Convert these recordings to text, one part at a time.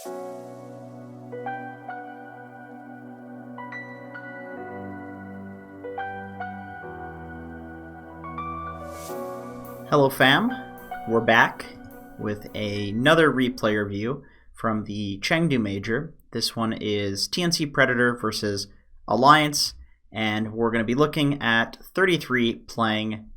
Hello fam, we're back with another replay review from the Chengdu Major. This one is TNC Predator versus Alliance, and we're going to be looking at 33 playing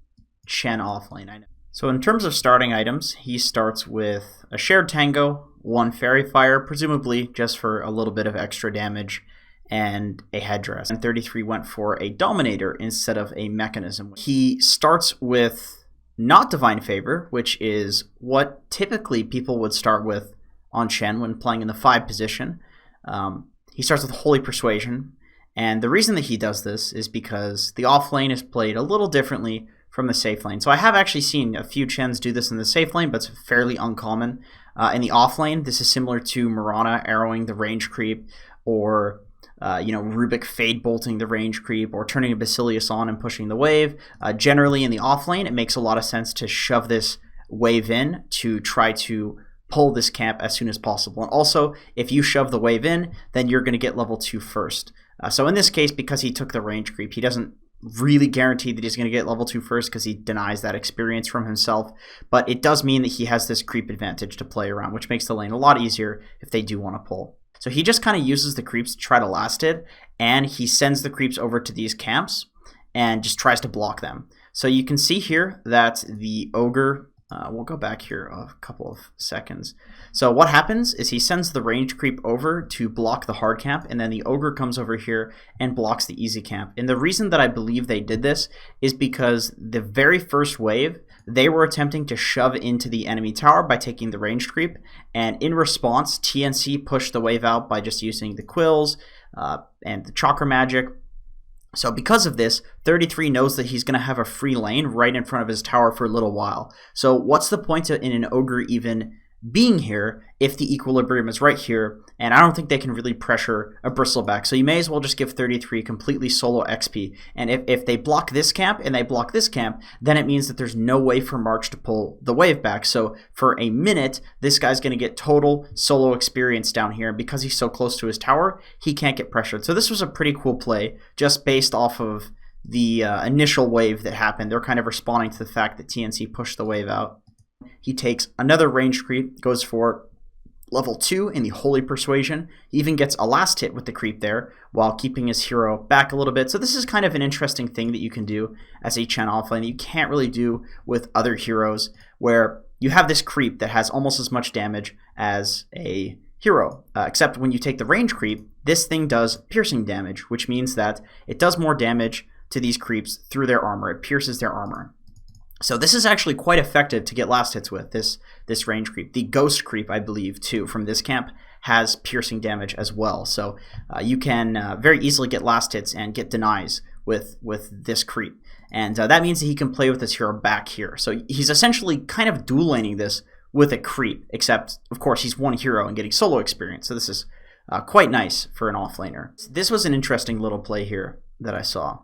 Chen Offlane. So in terms of starting items, he starts with a shared tango, one fairy fire, presumably just for a little bit of extra damage, and a headdress. And 33 went for a dominator instead of a mechanism. He starts with not Divine Favor, which is what typically people would start with on Chen when playing in the 5 position. He starts with Holy Persuasion, and the reason that he does this is because the off lane is played a little differently from the safe lane. So I have actually seen a few Chens do this in the safe lane, but it's fairly uncommon. In the off lane, this is similar to Mirana arrowing the range creep, or Rubik fade bolting the range creep, or turning a Basilius on and pushing the wave. Generally in the off lane, it makes a lot of sense to shove this wave in to try to pull this camp as soon as possible. And also, if you shove the wave in, then you're going to get level 2 first. So in this case, because he took the range creep, he doesn't really guarantee that he's going to get level 2 first because he denies that experience from himself. But it does mean that he has this creep advantage to play around, which makes the lane a lot easier if they do want to pull. So he just kind of uses the creeps to try to last it, and he sends the creeps over to these camps and just tries to block them. So you can see here that the ogre, we'll go back here a couple of seconds. So what happens is he sends the range creep over to block the hard camp, and then the ogre comes over here and blocks the easy camp. And the reason that I believe they did this is because the very first wave, they were attempting to shove into the enemy tower by taking the range creep, and in response, TNC pushed the wave out by just using the quills and the chakra magic. So because of this, 33 knows that he's going to have a free lane right in front of his tower for a little while. So what's the point in an ogre even being here if the equilibrium is right here? And I don't think they can really pressure a bristleback. So you may as well just give 33 completely solo XP. And if they block this camp and they block this camp, then it means that there's no way for March to pull the wave back. So for a minute, this guy's going to get total solo experience down here. And because he's so close to his tower, he can't get pressured. So this was a pretty cool play just based off of the initial wave that happened. They're kind of responding to the fact that TNC pushed the wave out. He takes another range creep, goes for level 2 in the Holy Persuasion. He even gets a last hit with the creep there while keeping his hero back a little bit. So this is kind of an interesting thing that you can do as a Chen offlane that you can't really do with other heroes, where you have this creep that has almost as much damage as a hero, except when you take the range creep, this thing does piercing damage, which means that it does more damage to these creeps through their armor. It pierces their armor. So this is actually quite effective to get last hits with, this range creep. The ghost creep, I believe, too, from this camp has piercing damage as well. So you can very easily get last hits and get denies with this creep. And that means that he can play with this hero back here. So he's essentially kind of dual laning this with a creep, except, of course, he's one hero and getting solo experience. So this is quite nice for an offlaner. This was an interesting little play here that I saw.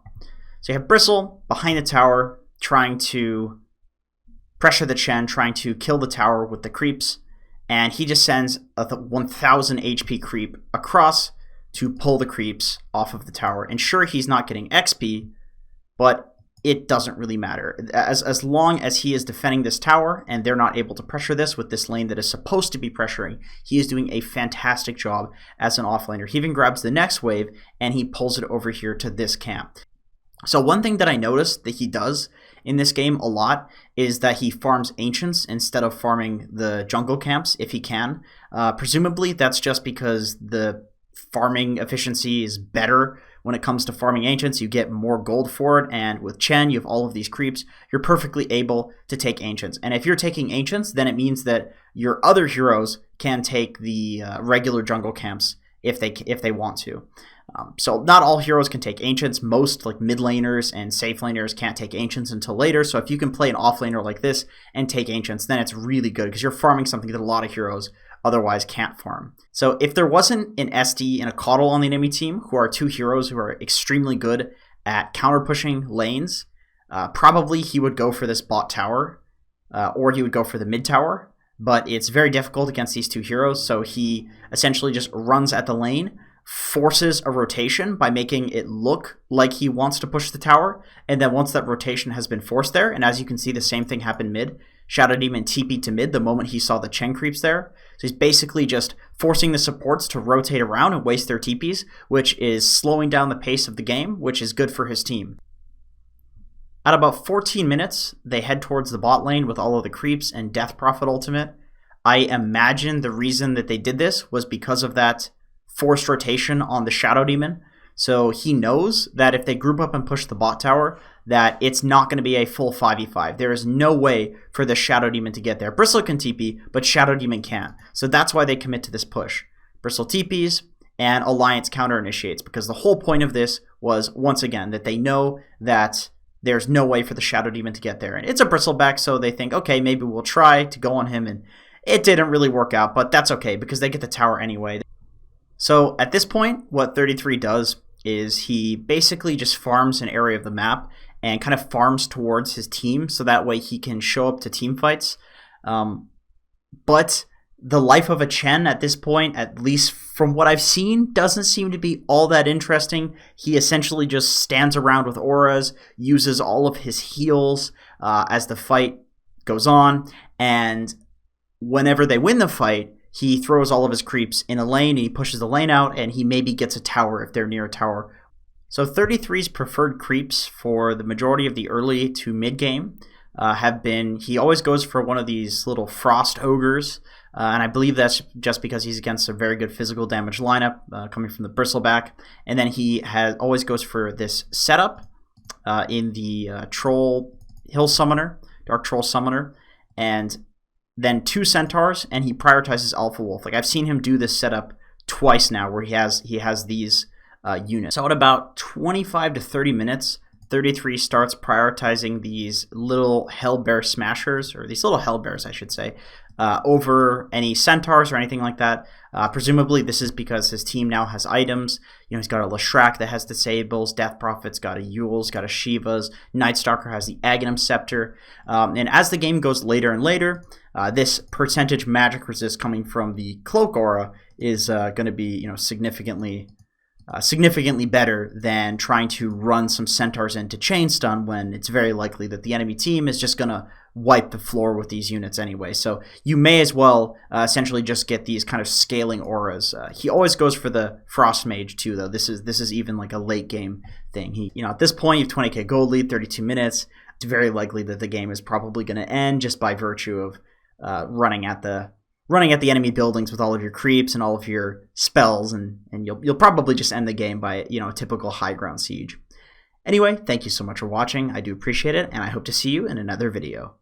So you have Bristle behind the tower, trying to pressure the Chen, trying to kill the tower with the creeps, and he just sends a 1000 HP creep across to pull the creeps off of the tower. And sure, he's not getting XP, but it doesn't really matter. As long as he is defending this tower and they're not able to pressure this with this lane that is supposed to be pressuring, he is doing a fantastic job as an offlaner. He even grabs the next wave and he pulls it over here to this camp. So one thing that I noticed that he does in this game a lot is that he farms Ancients instead of farming the jungle camps if he can. Presumably that's just because the farming efficiency is better when it comes to farming Ancients. You get more gold for it, and with Chen you have all of these creeps. You're perfectly able to take Ancients, and if you're taking Ancients, then it means that your other heroes can take the regular jungle camps if they want to. So not all heroes can take Ancients. Most like mid laners and safe laners can't take Ancients until later. So if you can play an offlaner like this and take Ancients, then it's really good because you're farming something that a lot of heroes otherwise can't farm. So if there wasn't an SD and a Coddle on the enemy team, who are two heroes who are extremely good at counter pushing lanes, probably he would go for this bot tower, or he would go for the mid tower. but it's very difficult against these two heroes, so he essentially just runs at the lane, forces a rotation by making it look like he wants to push the tower, and then once that rotation has been forced there, and as you can see, the same thing happened mid, Shadow Demon TP'd to mid the moment he saw the Chen creeps there. So he's basically just forcing the supports to rotate around and waste their TPs, which is slowing down the pace of the game, which is good for his team. At about 14 minutes, they head towards the bot lane with all of the creeps and Death Prophet ultimate. I imagine the reason that they did this was because of that forced rotation on the Shadow Demon. So he knows that if they group up and push the bot tower, that it's not going to be a full 5v5. There is no way for the Shadow Demon to get there. Bristle can TP, but Shadow Demon can't. So that's why they commit to this push. Bristle TPs and Alliance counter initiates, because the whole point of this was, once again, that they know that there's no way for the Shadow Demon to get there. And it's a Bristleback, so they think, okay, maybe we'll try to go on him, and it didn't really work out, but that's okay, because they get the tower anyway. So at this point, what 33 does is he basically just farms an area of the map and kind of farms towards his team, so that way he can show up to team fights. But the life of a Chen at this point, at least from what I've seen, doesn't seem to be all that interesting. He essentially just stands around with auras, uses all of his heals as the fight goes on, and whenever they win the fight, he throws all of his creeps in a lane, and he pushes the lane out, and he maybe gets a tower if they're near a tower. So 33's preferred creeps for the majority of the early to mid game have been, he always goes for one of these little frost ogres, and I believe that's just because he's against a very good physical damage lineup coming from the Bristleback. And then he always goes for this setup in the Troll Hill Summoner, Dark Troll Summoner, and then 2 Centaurs, and he prioritizes Alpha Wolf. Like, I've seen him do this setup twice now, where he has these units. So at about 25 to 30 minutes, 33 starts prioritizing these little Hellbear Smashers, or these little Hellbears, I should say, over any Centaurs or anything like that. Presumably this is because his team now has items. You know, he's got a Leshrac that has Disables, Death Prophet's got a Yule's, got a Shiva's, Night Stalker has the Aghanim Scepter. And as the game goes later and later, this percentage magic resist coming from the Cloak Aura is going to be, you know, significantly better than trying to run some Centaurs into Chain Stun, when it's very likely that the enemy team is just going to wipe the floor with these units anyway. So you may as well essentially just get these kind of scaling auras. He always goes for the Frost Mage too, though. This is even like a late game thing. He, you know, at this point you have 20k gold lead, 32 minutes. It's very likely that the game is probably going to end just by virtue of running at the enemy buildings with all of your creeps and all of your spells, and you'll probably just end the game by, you know, a typical high ground siege. Anyway, thank you so much for watching. I do appreciate it, and I hope to see you in another video.